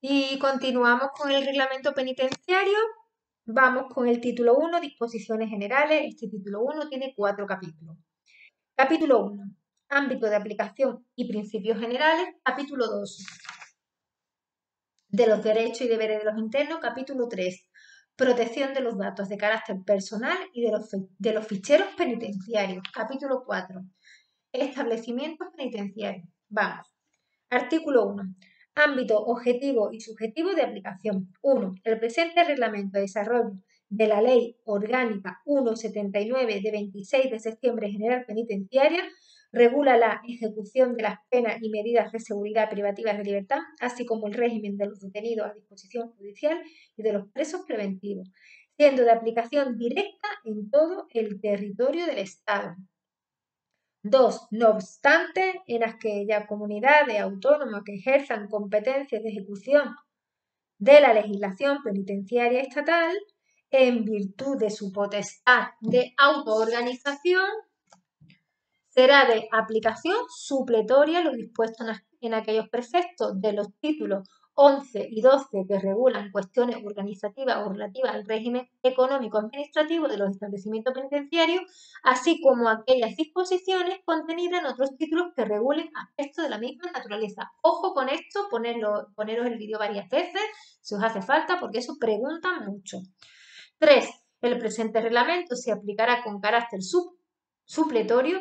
Y continuamos con el reglamento penitenciario. Vamos con el título 1, disposiciones generales. Este título 1 tiene 4 capítulos. Capítulo 1, ámbito de aplicación y principios generales. Capítulo 2, de los derechos y deberes de los internos. Capítulo 3, protección de los datos de carácter personal y de los ficheros penitenciarios. Capítulo 4, establecimientos penitenciarios. Vamos. Artículo 1. Ámbito objetivo y subjetivo de aplicación. 1. El presente reglamento de desarrollo de la Ley Orgánica 179 de 26 de septiembre general penitenciaria regula la ejecución de las penas y medidas de seguridad privativas de libertad, así como el régimen de los detenidos a disposición judicial y de los presos preventivos, siendo de aplicación directa en todo el territorio del Estado. 2. No obstante, en aquellas comunidades autónomas que ejerzan competencias de ejecución de la legislación penitenciaria estatal, en virtud de su potestad de autoorganización, será de aplicación supletoria lo dispuesto en aquellos preceptos de los títulos 11 y 12 que regulan cuestiones organizativas o relativas al régimen económico-administrativo de los establecimientos penitenciarios, así como aquellas disposiciones contenidas en otros títulos que regulen aspectos de la misma naturaleza. Ojo con esto, poneros el vídeo varias veces si os hace falta, porque eso preguntan mucho. 3. El presente reglamento se aplicará con carácter supletorio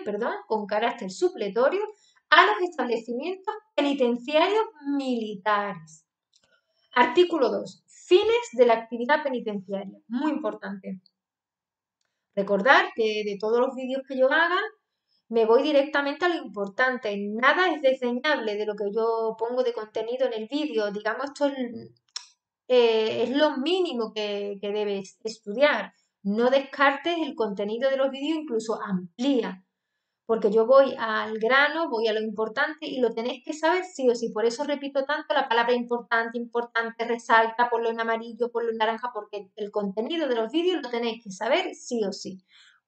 a los establecimientos penitenciarios militares. Artículo 2. Fines de la actividad penitenciaria. Muy importante. Recordar que de todos los vídeos que yo haga, me voy directamente a lo importante. Nada es desdeñable de lo que yo pongo de contenido en el vídeo. Digamos, esto es lo mínimo que debes estudiar. No descartes el contenido de los vídeos, incluso amplía. Porque yo voy al grano, voy a lo importante y lo tenéis que saber sí o sí. Por eso repito tanto la palabra importante, resalta, ponlo en amarillo, ponlo en naranja, porque el contenido de los vídeos lo tenéis que saber sí o sí.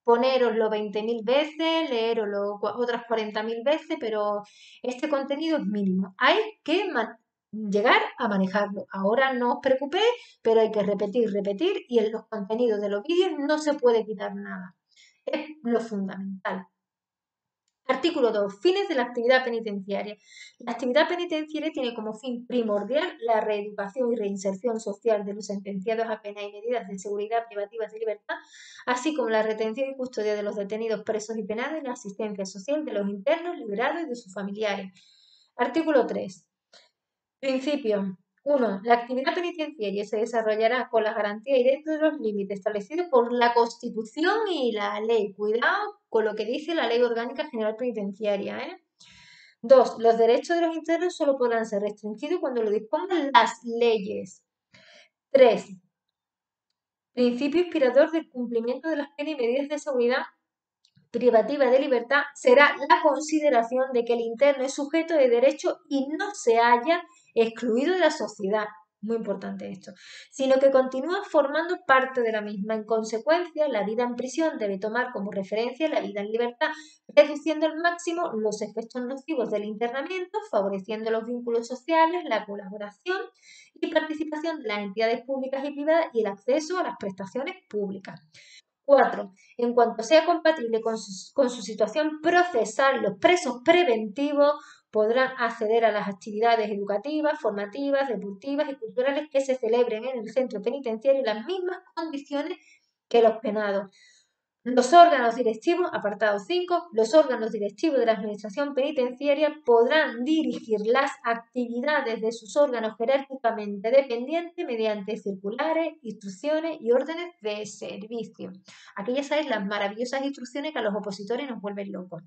Ponéroslo 20.000 veces, leeroslo otras 40.000 veces, pero este contenido es mínimo. Hay que llegar a manejarlo. Ahora no os preocupéis, pero hay que repetir y en los contenidos de los vídeos no se puede quitar nada. Es lo fundamental. Artículo 2. Fines de la actividad penitenciaria. La actividad penitenciaria tiene como fin primordial la reeducación y reinserción social de los sentenciados a penas y medidas de seguridad privativas de libertad, así como la retención y custodia de los detenidos presos y penados y la asistencia social de los internos liberados y de sus familiares. Artículo 3. Principio. 1. La actividad penitenciaria se desarrollará con las garantías y dentro de los límites establecidos por la Constitución y la ley. Cuidado con lo que dice la Ley Orgánica General Penitenciaria. 2. Los derechos de los internos solo podrán ser restringidos cuando lo dispongan las leyes. 3. Principio inspirador del cumplimiento de las penas y medidas de seguridad privativa de libertad será la consideración de que el interno es sujeto de derecho y no se haya excluido de la sociedad, muy importante esto, sino que continúa formando parte de la misma. En consecuencia, la vida en prisión debe tomar como referencia la vida en libertad, reduciendo al máximo los efectos nocivos del internamiento, favoreciendo los vínculos sociales, la colaboración y participación de las entidades públicas y privadas y el acceso a las prestaciones públicas. 4. En cuanto sea compatible con su situación procesal, los presos preventivos podrán acceder a las actividades educativas, formativas, deportivas y culturales que se celebren en el centro penitenciario en las mismas condiciones que los penados. Los órganos directivos, apartado 5, los órganos directivos de la Administración Penitenciaria podrán dirigir las actividades de sus órganos jerárquicamente dependientes mediante circulares, instrucciones y órdenes de servicio. Aquí ya sabéis las maravillosas instrucciones que a los opositores nos vuelven locos.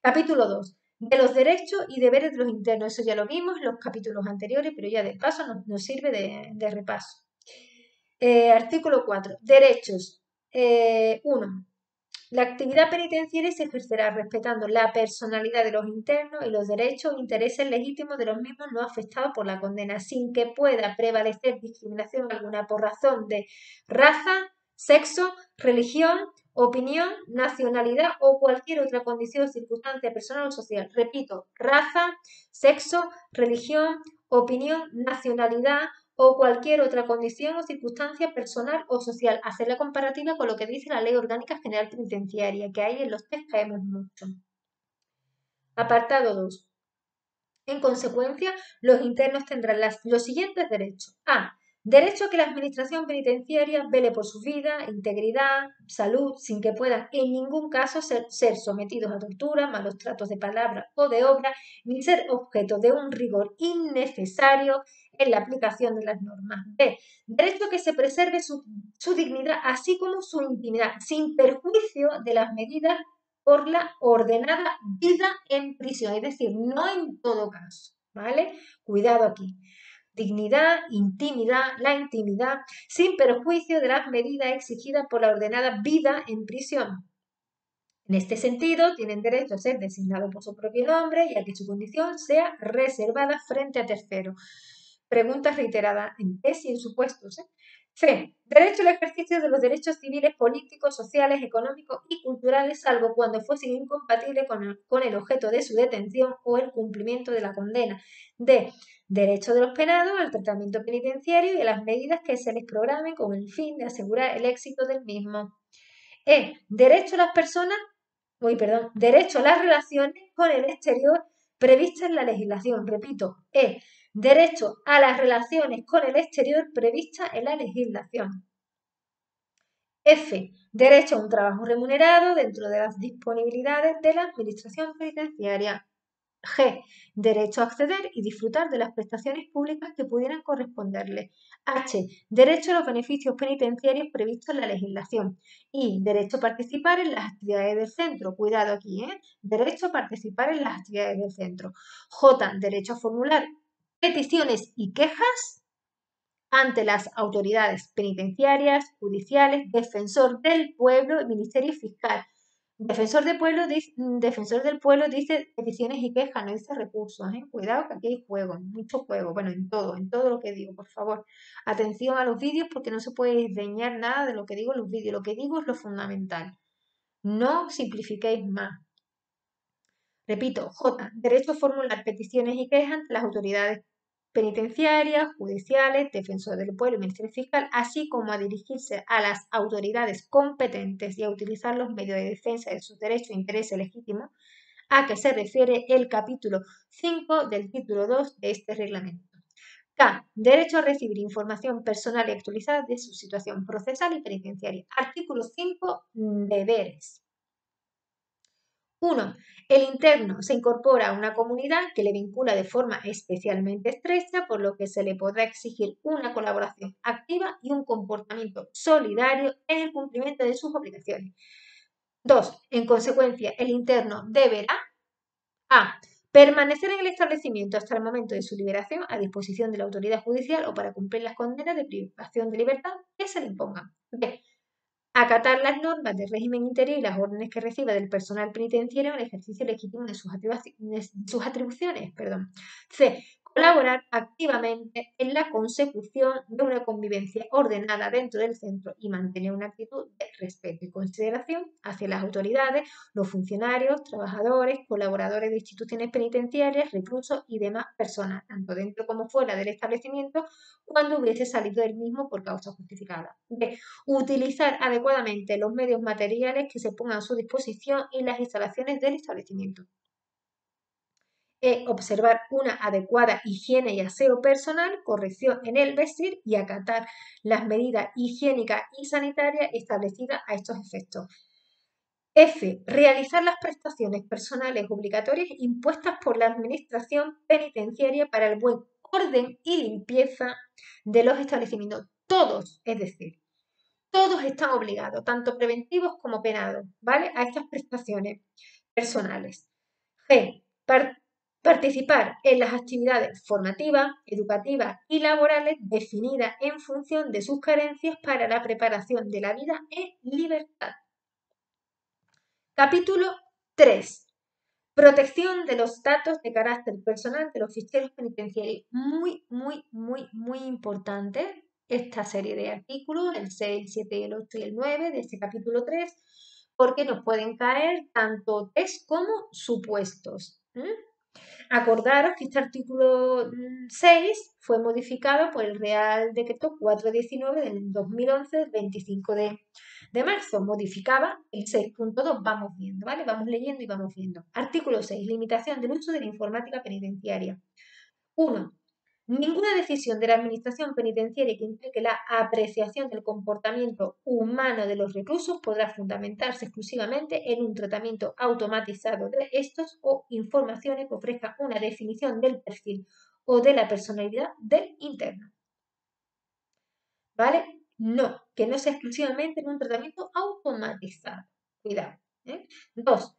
Capítulo 2. De los derechos y deberes de los internos. Eso ya lo vimos en los capítulos anteriores, pero ya de paso nos sirve de repaso. Artículo 4. Derechos. 1. La actividad penitenciaria se ejercerá respetando la personalidad de los internos y los derechos e intereses legítimos de los mismos no afectados por la condena, sin que pueda prevalecer discriminación alguna por razón de raza, sexo, religión, opinión, nacionalidad o cualquier otra condición, circunstancia personal o social. Repito, raza, sexo, religión, opinión, nacionalidad o cualquier otra condición o circunstancia personal o social. Hacer la comparativa con lo que dice la Ley Orgánica General Penitenciaria, que ahí en los test caemos mucho. Apartado 2. En consecuencia, los internos tendrán los siguientes derechos. A. Derecho a que la administración penitenciaria vele por su vida, integridad, salud, sin que puedan en ningún caso ser sometidos a tortura, malos tratos de palabra o de obra, ni ser objeto de un rigor innecesario en la aplicación de las normas. B. Derecho a que se preserve su dignidad, así como su intimidad, sin perjuicio de las medidas por la ordenada vida en prisión, es decir, no en todo caso, ¿vale? Cuidado aquí. Dignidad, intimidad, la intimidad, sin perjuicio de las medidas exigidas por la ordenada vida en prisión. En este sentido, tienen derecho a ser designados por su propio nombre y a que su condición sea reservada frente a terceros. Preguntas reiteradas en test y en supuestos. C. Derecho al ejercicio de los derechos civiles, políticos, sociales, económicos y culturales, salvo cuando fuesen incompatibles con el objeto de su detención o el cumplimiento de la condena. D. Derecho de los penados al tratamiento penitenciario y a las medidas que se les programen con el fin de asegurar el éxito del mismo. E. Derecho a las relaciones con el exterior previstas en la legislación. Repito, derecho a las relaciones con el exterior previstas en la legislación. F. Derecho a un trabajo remunerado dentro de las disponibilidades de la administración penitenciaria. G. Derecho a acceder y disfrutar de las prestaciones públicas que pudieran corresponderle. H. Derecho a los beneficios penitenciarios previstos en la legislación. I. Derecho a participar en las actividades del centro. Cuidado aquí, Derecho a participar en las actividades del centro. J. Derecho a formular peticiones y quejas ante las autoridades penitenciarias, judiciales, defensor del pueblo y ministerio fiscal. Defensor del pueblo dice peticiones y quejas, no dice recursos. Cuidado que aquí hay juego, mucho juego. Bueno, en todo lo que digo, por favor. Atención a los vídeos porque no se puede desdeñar nada de lo que digo en los vídeos. Lo que digo es lo fundamental. No simplifiquéis más. Repito, J. Derecho a formular peticiones y quejas ante las autoridades penitenciarias, judiciales, defensor del pueblo y ministerio fiscal, así como a dirigirse a las autoridades competentes y a utilizar los medios de defensa de sus derechos e intereses legítimos, a que se refiere el capítulo 5 del título 2 de este reglamento. K. Derecho a recibir información personal y actualizada de su situación procesal y penitenciaria. Artículo 5. Deberes. 1. El interno se incorpora a una comunidad que le vincula de forma especialmente estrecha, por lo que se le podrá exigir una colaboración activa y un comportamiento solidario en el cumplimiento de sus obligaciones. 2. En consecuencia, el interno deberá a. Permanecer en el establecimiento hasta el momento de su liberación a disposición de la autoridad judicial o para cumplir las condenas de privación de libertad que se le impongan. B. Acatar las normas del régimen interior y las órdenes que reciba del personal penitenciario en el ejercicio legítimo de sus atribuciones. C. Colaborar activamente en la consecución de una convivencia ordenada dentro del centro y mantener una actitud de respeto y consideración hacia las autoridades, los funcionarios, trabajadores, colaboradores de instituciones penitenciarias, reclusos y demás personas, tanto dentro como fuera del establecimiento, cuando hubiese salido del mismo por causa justificada. D. Utilizar adecuadamente los medios materiales que se pongan a su disposición y las instalaciones del establecimiento. Observar una adecuada higiene y aseo personal, corrección en el vestir y acatar las medidas higiénicas y sanitarias establecidas a estos efectos. F. Realizar las prestaciones personales obligatorias impuestas por la Administración Penitenciaria para el buen orden y limpieza de los establecimientos. Todos, es decir, todos están obligados, tanto preventivos como penados, ¿vale? A estas prestaciones personales. G. Participar en las actividades formativas, educativas y laborales definidas en función de sus carencias para la preparación de la vida en libertad. Capítulo 3. Protección de los datos de carácter personal de los ficheros penitenciarios. Muy importante esta serie de artículos, el 6, el 7, el 8 y el 9 de este capítulo 3, porque nos pueden caer tanto test como supuestos. Acordaros que este artículo 6 fue modificado por el Real Decreto 419 del 2011, del 25 de marzo. Modificaba el 6.2. Vamos viendo, ¿vale? Vamos leyendo y vamos viendo. Artículo 6. Limitación del uso de la informática penitenciaria. 1. Ninguna decisión de la Administración penitenciaria que implique la apreciación del comportamiento humano de los reclusos podrá fundamentarse exclusivamente en un tratamiento automatizado de estos o informaciones que ofrezcan una definición del perfil o de la personalidad del interno. ¿Vale? No, que no sea exclusivamente en un tratamiento automatizado. Cuidado. 2.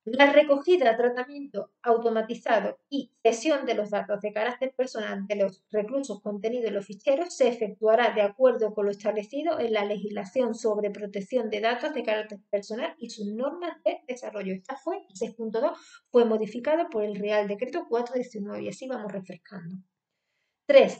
La recogida, tratamiento automatizado y cesión de los datos de carácter personal de los reclusos contenidos en los ficheros se efectuará de acuerdo con lo establecido en la legislación sobre protección de datos de carácter personal y sus normas de desarrollo. Esta fue, el 6.2, fue modificado por el Real Decreto 419 y así vamos refrescando. 3.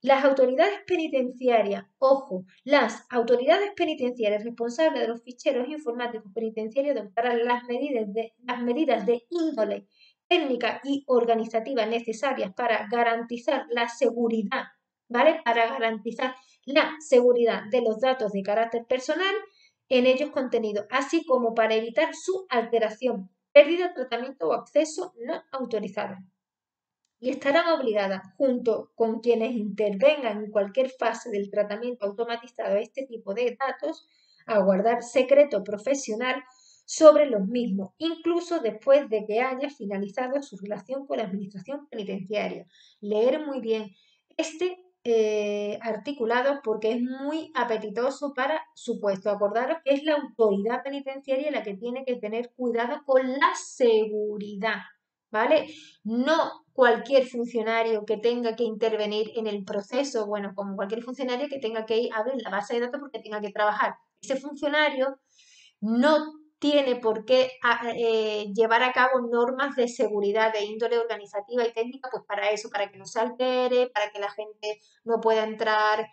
Las autoridades penitenciarias, ojo, las autoridades penitenciarias responsables de los ficheros informáticos penitenciarios adoptarán las medidas de índole técnica y organizativa necesarias para garantizar la seguridad, ¿vale? Para garantizar la seguridad de los datos de carácter personal en ellos contenidos, así como para evitar su alteración, pérdida, tratamiento o acceso no autorizado. Y estarán obligadas, junto con quienes intervengan en cualquier fase del tratamiento automatizado de este tipo de datos, a guardar secreto profesional sobre los mismos, incluso después de que haya finalizado su relación con la Administración penitenciaria. Leer muy bien este articulado porque es muy apetitoso para su puesto. Acordaros que es la autoridad penitenciaria la que tiene que tener cuidado con la seguridad, ¿vale? No cualquier funcionario que tenga que intervenir en el proceso, bueno, como cualquier funcionario que tenga que ir a abrir la base de datos porque tenga que trabajar. Ese funcionario no tiene por qué llevar a cabo normas de seguridad de índole organizativa y técnica, pues para eso, para que no se altere, para que la gente no pueda entrar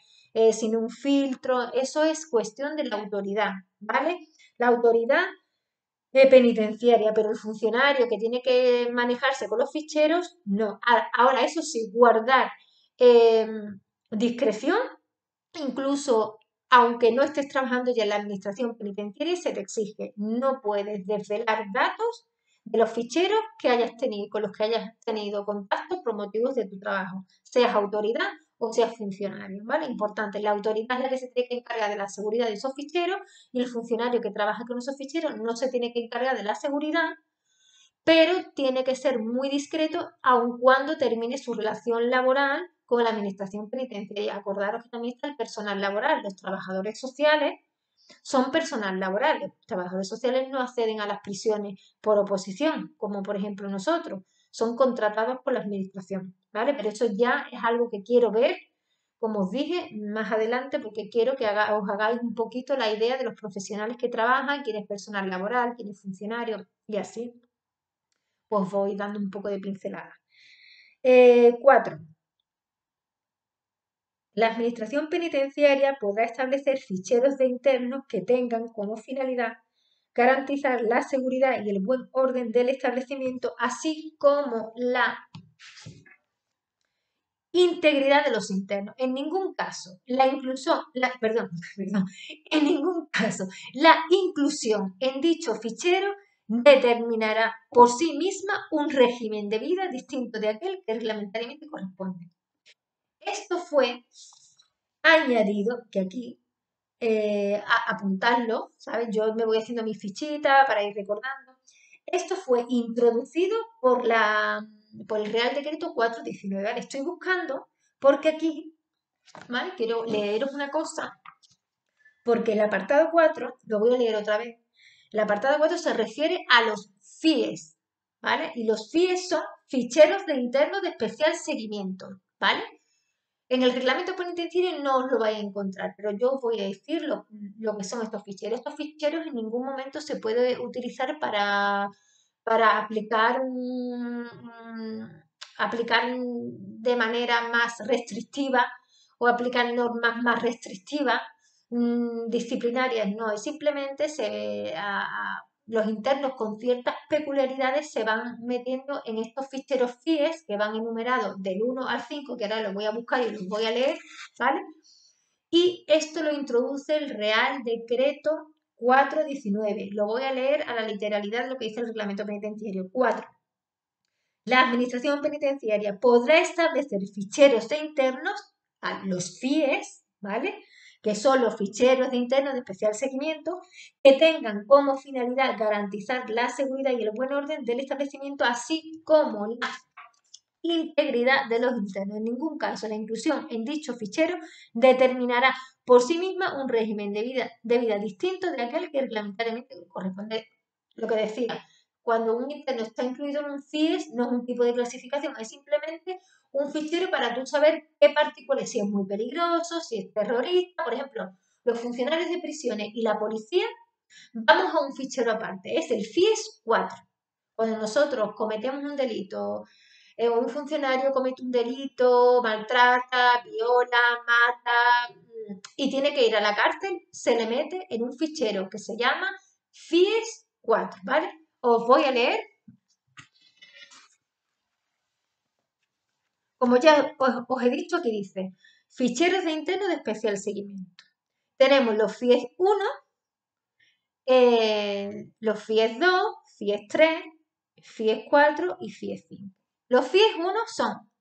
sin un filtro. Eso es cuestión de la autoridad, ¿vale? La autoridad penitenciaria, pero el funcionario que tiene que manejarse con los ficheros, no. Ahora, eso sí, guardar eh, discreción, incluso aunque no estés trabajando ya en la administración penitenciaria, se te exige. No puedes desvelar datos de los ficheros que hayas tenido, con los que hayas tenido contacto por motivos de tu trabajo, seas autoridad o seas funcionario, ¿vale? Importante, la autoridad es la que se tiene que encargar de la seguridad de esos ficheros y el funcionario que trabaja con esos ficheros no se tiene que encargar de la seguridad, pero tiene que ser muy discreto aun cuando termine su relación laboral con la administración penitenciaria. Acordaros que también está el personal laboral, los trabajadores sociales son personal laboral. Los trabajadores sociales no acceden a las prisiones por oposición, como por ejemplo nosotros, son contratados por la administración, ¿vale? Pero eso ya es algo que quiero ver, como os dije, más adelante, porque quiero que os hagáis un poquito la idea de los profesionales que trabajan, quién es personal laboral, quién es funcionario y así pues voy dando un poco de pincelada. 4. La Administración penitenciaria podrá establecer ficheros de internos que tengan como finalidad garantizar la seguridad y el buen orden del establecimiento, así como la integridad de los internos. En ningún caso, en ningún caso, la inclusión en dicho fichero determinará por sí misma un régimen de vida distinto de aquel que reglamentariamente corresponde. Esto fue añadido, que aquí apuntarlo, ¿sabes? Yo me voy haciendo mi fichita para ir recordando. Esto fue introducido por el Real Decreto 419, ¿vale? Estoy buscando porque aquí, ¿vale? Quiero leeros una cosa, porque el apartado 4, lo voy a leer otra vez, el apartado 4 se refiere a los FIES, ¿vale? Y los FIES son ficheros de internos de especial seguimiento, ¿vale? En el reglamento penitenciario no os lo vais a encontrar, pero yo os voy a decir lo que son estos ficheros. Estos ficheros en ningún momento se puede utilizar para aplicar de manera más restrictiva o aplican normas más restrictivas, disciplinarias, no, es simplemente los internos con ciertas peculiaridades se van metiendo en estos ficheros FIES que van enumerados del 1 al 5, que ahora los voy a buscar y los voy a leer, ¿vale? Y esto lo introduce el Real Decreto 419. Lo voy a leer a la literalidad de lo que dice el reglamento penitenciario. 4. La administración penitenciaria podrá establecer ficheros de internos, los FIES, ¿vale? Que son los ficheros de internos de especial seguimiento, que tengan como finalidad garantizar la seguridad y el buen orden del establecimiento, así como la integridad de los internos. En ningún caso la inclusión en dicho fichero determinará por sí misma un régimen de vida distinto de aquel que reglamentariamente corresponde. Lo que decía, cuando un interno está incluido en un FIES no es un tipo de clasificación, es simplemente un fichero para tú saber qué partículas, si es muy peligroso, si es terrorista. Por ejemplo, los funcionarios de prisiones y la policía vamos a un fichero aparte, es el FIES 4. Cuando nosotros cometemos un delito, un funcionario comete un delito, maltrata, viola, mata y tiene que ir a la cárcel, se le mete en un fichero que se llama FIES 4, ¿vale? Os voy a leer. Como ya os he dicho, aquí dice, ficheros de interno de especial seguimiento. Tenemos los FIES 1, los FIES 2, FIES 3, FIES 4 y FIES 5. Los FIES 1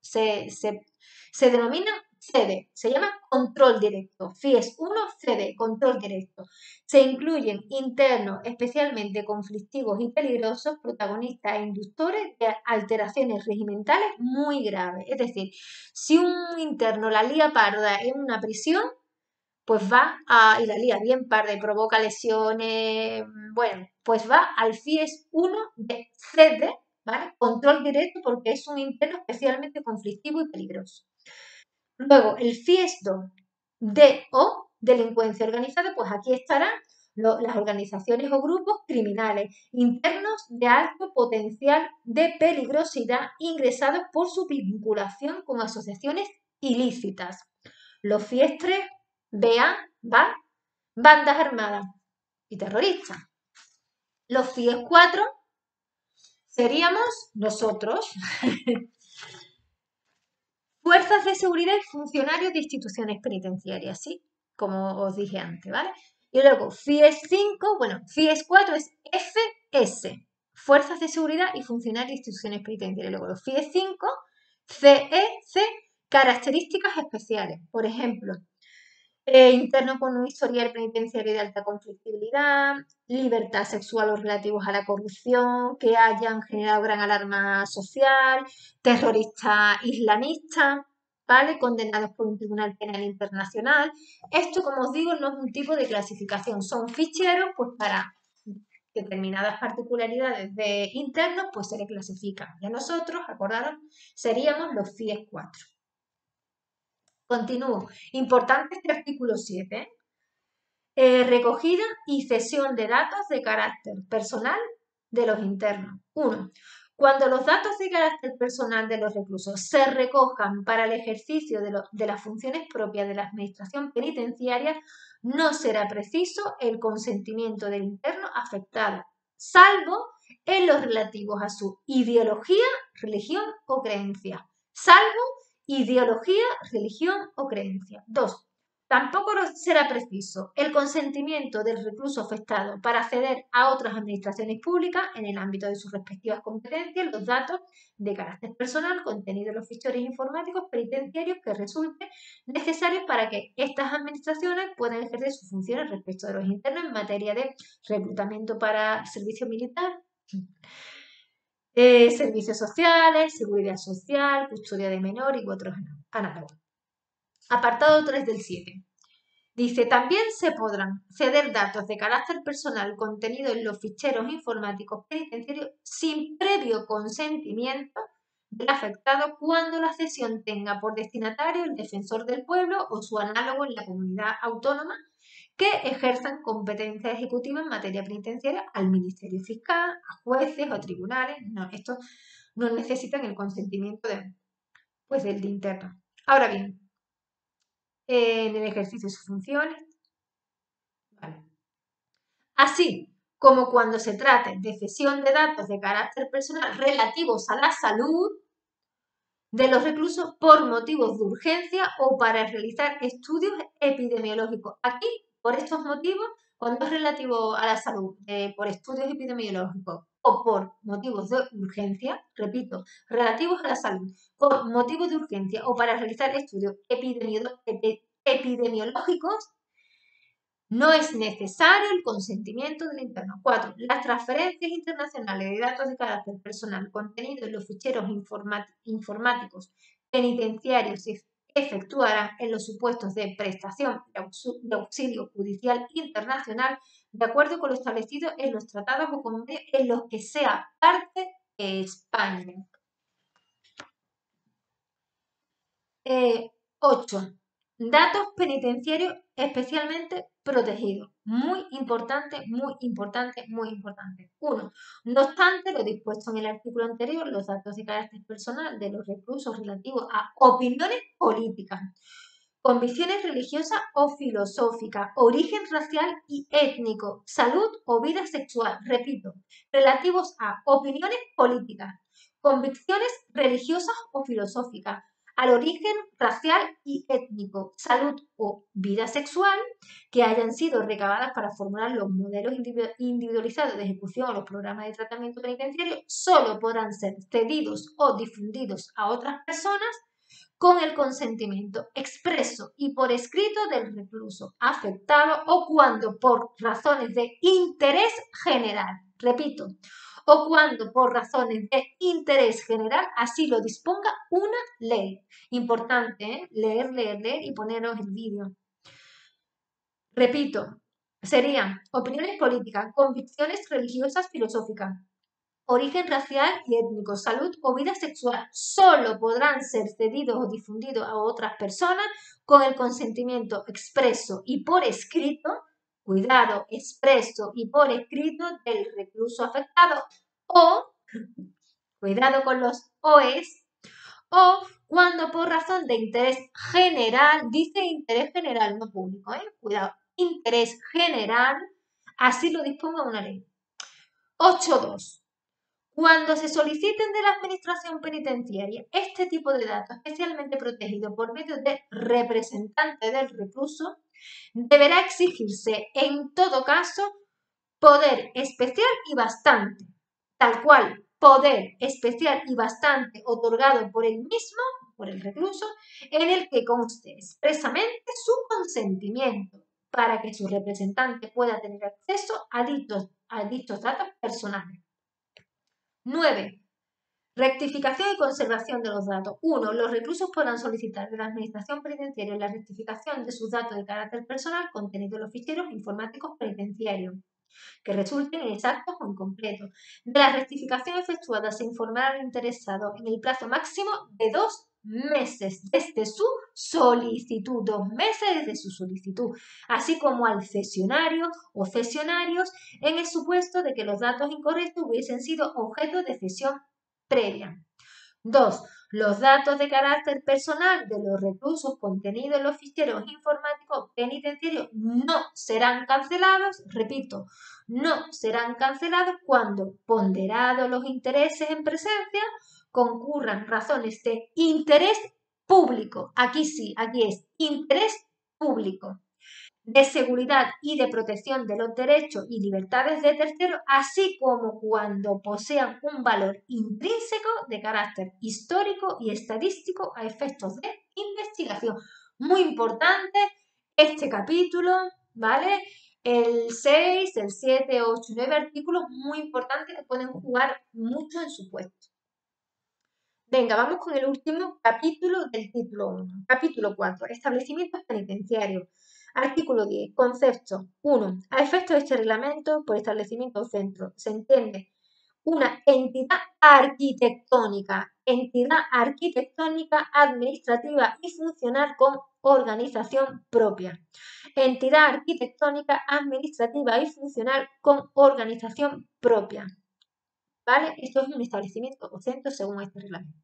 se denomina CD, se llama control directo. FIES 1, CD, control directo. Se incluyen internos especialmente conflictivos y peligrosos, protagonistas e inductores de alteraciones regimentales muy graves. Es decir, si un interno la lía parda en una prisión, pues y la lía bien parda y provoca lesiones, bueno, pues va al FIES 1 de CD, ¿vale? Control directo, porque es un interno especialmente conflictivo y peligroso. Luego, el FIES 2 DO, delincuencia organizada, pues aquí estarán las organizaciones o grupos criminales internos de alto potencial de peligrosidad ingresados por su vinculación con asociaciones ilícitas. Los FIES 3 BA, bandas armadas y terroristas. Los FIES 4 seríamos nosotros, fuerzas de seguridad y funcionarios de instituciones penitenciarias, ¿sí? Como os dije antes, ¿vale? Y luego FIES 5, bueno, FIES 4 es FS, fuerzas de seguridad y funcionarios de instituciones penitenciarias. Luego los FIES 5, CEC, características especiales. Por ejemplo, interno con un historial penitenciario de alta conflictibilidad, libertad sexual o relativos a la corrupción, que hayan generado gran alarma social, terroristas islamistas, ¿vale? Condenados por un tribunal penal internacional. Esto, como os digo, no es un tipo de clasificación, son ficheros pues para determinadas particularidades de internos, pues se le clasifican. Y a nosotros, acordaros, seríamos los FIES 4. Continúo. Importante este artículo 7. Recogida y cesión de datos de carácter personal de los internos. 1. Cuando los datos de carácter personal de los reclusos se recojan para el ejercicio de las funciones propias de la administración penitenciaria, no será preciso el consentimiento del interno afectado, salvo en los relativos a su ideología, religión o creencia. Salvo ideología, religión o creencia. 2. Tampoco será preciso el consentimiento del recluso afectado para acceder a otras administraciones públicas en el ámbito de sus respectivas competencias los datos de carácter personal contenidos en los ficheros informáticos penitenciarios que resulten necesarios para que estas administraciones puedan ejercer sus funciones respecto de los internos en materia de reclutamiento para servicio militar, servicios sociales, seguridad social, custodia de menor y otros análogos. Apartado 3 del 7. Dice, también se podrán ceder datos de carácter personal contenidos en los ficheros informáticos penitenciarios sin previo consentimiento del afectado cuando la cesión tenga por destinatario el defensor del pueblo o su análogo en la comunidad autónoma que ejerzan competencia ejecutiva en materia penitenciaria al Ministerio Fiscal, a jueces o tribunales. No, estos no necesitan el consentimiento del interno. Ahora bien, en el ejercicio de sus funciones. Vale. Así como cuando se trate de cesión de datos de carácter personal relativos a la salud de los reclusos por motivos de urgencia o para realizar estudios epidemiológicos. Aquí, por estos motivos, cuando es relativo a la salud, por estudios epidemiológicos o por motivos de urgencia, repito, relativos a la salud, por motivos de urgencia o para realizar estudios epidemiológicos, no es necesario el consentimiento del interno. 4. Las transferencias internacionales de datos de carácter personal contenidos en los ficheros informáticos penitenciarios se efectuarán en los supuestos de prestación de auxilio judicial internacional de acuerdo con lo establecido en los tratados o convenios en los que sea parte España. 8. Datos penitenciarios especialmente protegidos. Muy importante, muy importante, muy importante. 1. No obstante lo dispuesto en el artículo anterior, los datos de carácter personal de los reclusos relativos a opiniones políticas, convicciones religiosas o filosóficas, origen racial y étnico, salud o vida sexual, repito, relativos a opiniones políticas, convicciones religiosas o filosóficas, al origen racial y étnico, salud o vida sexual, que hayan sido recabadas para formular los modelos individualizados de ejecución o los programas de tratamiento penitenciario, solo podrán ser cedidos o difundidos a otras personas con el consentimiento expreso y por escrito del recluso afectado o cuando por razones de interés general, repito, o cuando por razones de interés general así lo disponga una ley. Importante, ¿eh? Leer y poneros el vídeo. Repito, serían opiniones políticas, convicciones religiosas, filosóficas, origen racial y étnico, salud o vida sexual, solo podrán ser cedidos o difundidos a otras personas con el consentimiento expreso y por escrito, cuidado, expreso y por escrito del recluso afectado o, cuidado con los OEs, o cuando por razón de interés general, dice interés general, no público, cuidado, interés general, así lo disponga una ley. 8.2. Cuando se soliciten de la Administración Penitenciaria este tipo de datos especialmente protegidos por medio de representante del recluso, deberá exigirse en todo caso poder especial y bastante, tal cual poder especial y bastante otorgado por él mismo, por el recluso, en el que conste expresamente su consentimiento para que su representante pueda tener acceso a dichos datos personales. 9. Rectificación y conservación de los datos. 1. Los reclusos podrán solicitar de la Administración Penitenciaria la rectificación de sus datos de carácter personal contenidos en los ficheros informáticos penitenciarios que resulten inexactos o incompletos. De la rectificación efectuada se informará al interesado en el plazo máximo de 2 meses desde su solicitud, 2 meses desde su solicitud, así como al cesionario o cesionarios en el supuesto de que los datos incorrectos hubiesen sido objeto de cesión previa. 2. Los datos de carácter personal de los reclusos contenidos en los ficheros informáticos penitenciarios no serán cancelados, repito, no serán cancelados cuando, ponderados los intereses en presencia, concurran razones de interés público. Aquí sí, aquí es interés público, de seguridad y de protección de los derechos y libertades de terceros, así como cuando posean un valor intrínseco de carácter histórico y estadístico a efectos de investigación. Muy importante este capítulo, ¿vale? El 6, el 7, 8, 9 artículos muy importantes que pueden jugar mucho en su puesto. Venga, vamos con el último capítulo del título 1. Capítulo 4. Establecimientos penitenciarios. Artículo 10. Concepto. 1. A efectos de este reglamento, por establecimiento o centro, se entiende una entidad arquitectónica, administrativa y funcional con organización propia. Entidad arquitectónica, administrativa y funcional con organización propia. ¿Vale? Esto es un establecimiento o centro según este reglamento.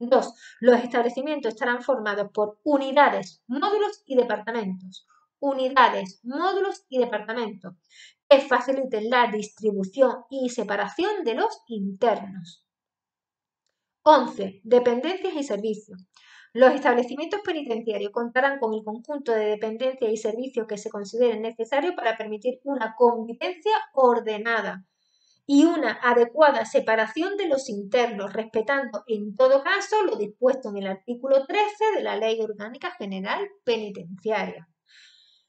2. Los establecimientos estarán formados por unidades, módulos y departamentos. Unidades, módulos y departamentos que faciliten la distribución y separación de los internos. 11. Dependencias y servicios. Los establecimientos penitenciarios contarán con el conjunto de dependencias y servicios que se consideren necesarios para permitir una convivencia ordenada y una adecuada separación de los internos, respetando en todo caso lo dispuesto en el artículo 13 de la Ley Orgánica General Penitenciaria.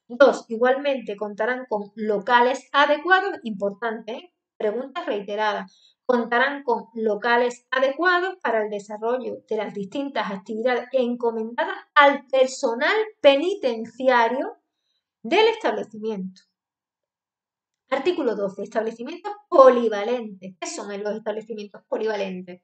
2. Igualmente contarán con locales adecuados, importante, preguntas reiteradas, contarán con locales adecuados para el desarrollo de las distintas actividades encomendadas al personal penitenciario del establecimiento. Artículo 12. Establecimientos polivalentes. ¿Qué son los establecimientos polivalentes?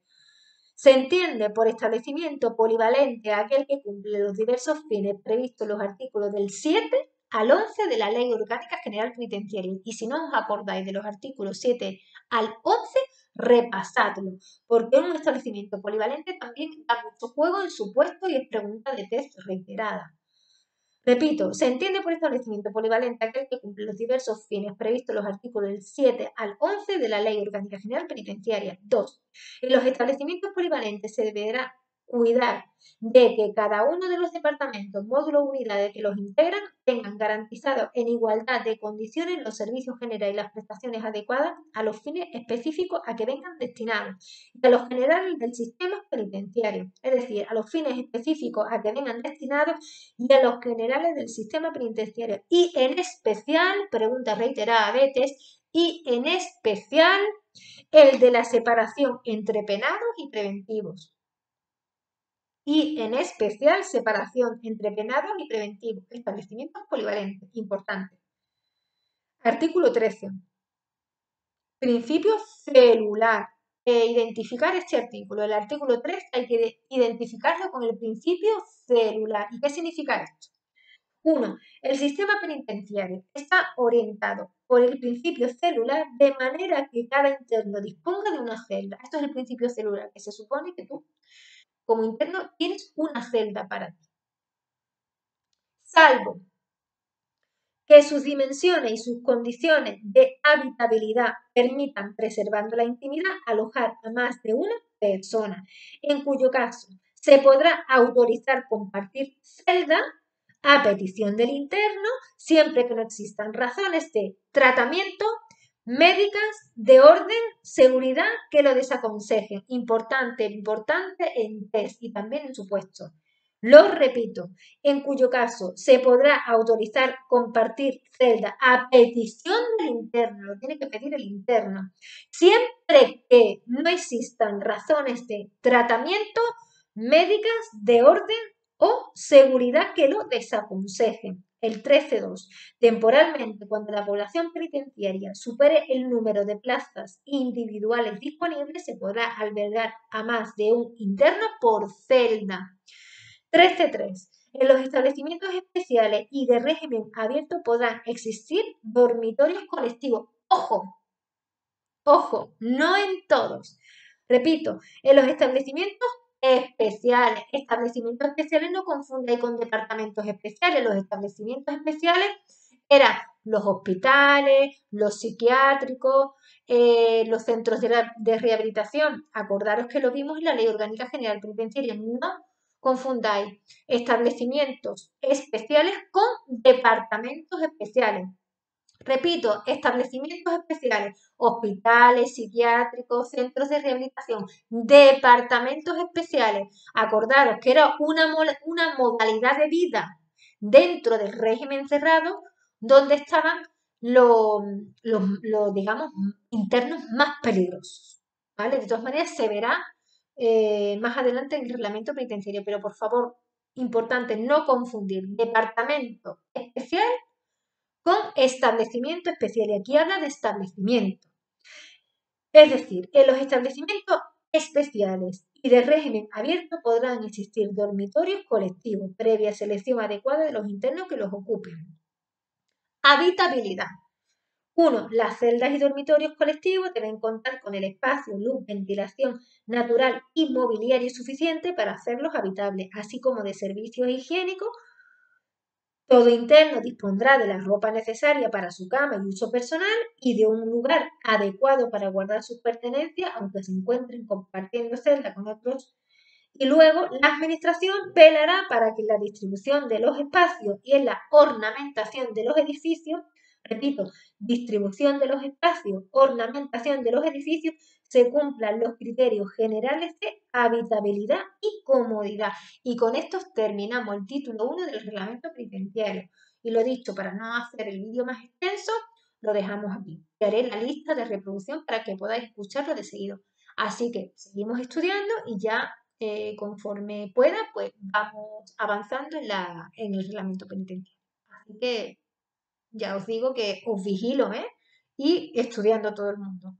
Se entiende por establecimiento polivalente aquel que cumple los diversos fines previstos en los artículos del 7 al 11 de la Ley Orgánica General Penitenciaria. Y si no os acordáis de los artículos 7 al 11, repasadlo, porque un establecimiento polivalente también da mucho juego en su puesto y es pregunta de test reiterada. Repito, se entiende por establecimiento polivalente aquel que cumple los diversos fines previstos en los artículos del 7 al 11 de la Ley Orgánica General Penitenciaria. 2. En los establecimientos polivalentes se deberá cuidar de que cada uno de los departamentos, módulos, unidades que los integran tengan garantizados en igualdad de condiciones los servicios generales y las prestaciones adecuadas a los fines específicos a que vengan destinados y a los generales del sistema penitenciario, es decir, a los fines específicos a que vengan destinados y a los generales del sistema penitenciario. Y en especial, pregunta reiterada de test, y en especial el de la separación entre penados y preventivos. Y en especial separación entre penados y preventivos, establecimientos polivalentes, importante. Artículo 13. Principio celular. Identificar este artículo. El artículo 3 hay que identificarlo con el principio celular. ¿Y qué significa esto? 1. El sistema penitenciario está orientado por el principio celular de manera que cada interno disponga de una celda. Esto es el principio celular, que se supone que tú, como interno, tienes una celda para ti. Salvo que sus dimensiones y sus condiciones de habitabilidad permitan, preservando la intimidad, alojar a más de una persona, en cuyo caso se podrá autorizar compartir celda a petición del interno, siempre que no existan razones de tratamiento, médicas, de orden, seguridad que lo desaconsejen. Importante en test y también en supuesto. Lo repito, en cuyo caso se podrá autorizar compartir celda a petición del interno, lo tiene que pedir el interno, siempre que no existan razones de tratamiento, médicas, de orden o seguridad que lo desaconsejen. El 13.2. Temporalmente, cuando la población penitenciaria supere el número de plazas individuales disponibles, se podrá albergar a más de un interno por celda. 13.3. En los establecimientos especiales y de régimen abierto podrán existir dormitorios colectivos. Ojo, ojo, no en todos. Repito, en los establecimientos especiales. Establecimientos especiales no confundáis con departamentos especiales. Los establecimientos especiales eran los hospitales, los psiquiátricos, los centros de rehabilitación. Acordaros que lo vimos en la Ley Orgánica General Penitenciaria. No confundáis establecimientos especiales con departamentos especiales. Repito, establecimientos especiales, hospitales, psiquiátricos, centros de rehabilitación, departamentos especiales. Acordaros que era una modalidad de vida dentro del régimen cerrado donde estaban los digamos, internos más peligrosos. ¿Vale? De todas maneras, se verá más adelante en el reglamento penitenciario, pero por favor, importante no confundir departamento especial con establecimiento especial. Y aquí habla de establecimiento. Es decir, en los establecimientos especiales y de régimen abierto podrán existir dormitorios colectivos, previa selección adecuada de los internos que los ocupen. Habitabilidad. 1. Las celdas y dormitorios colectivos deben contar con el espacio, luz, ventilación natural y mobiliario suficiente para hacerlos habitables, así como de servicios higiénicos. Todo interno dispondrá de la ropa necesaria para su cama y uso personal y de un lugar adecuado para guardar sus pertenencias, aunque se encuentren compartiendo celda con otros. Y luego la administración velará para que en la distribución de los espacios y en la ornamentación de los edificios, repito, distribución de los espacios, ornamentación de los edificios, se cumplan los criterios generales de habitabilidad y comodidad. Y con esto terminamos el título 1 del reglamento penitenciario. Y lo dicho, para no hacer el vídeo más extenso, lo dejamos aquí. Te haré la lista de reproducción para que podáis escucharlo de seguido. Así que seguimos estudiando y ya conforme pueda, pues vamos avanzando en el reglamento penitenciario. Así que ya os digo que os vigilo, ¿eh? Y estudiando todo el mundo.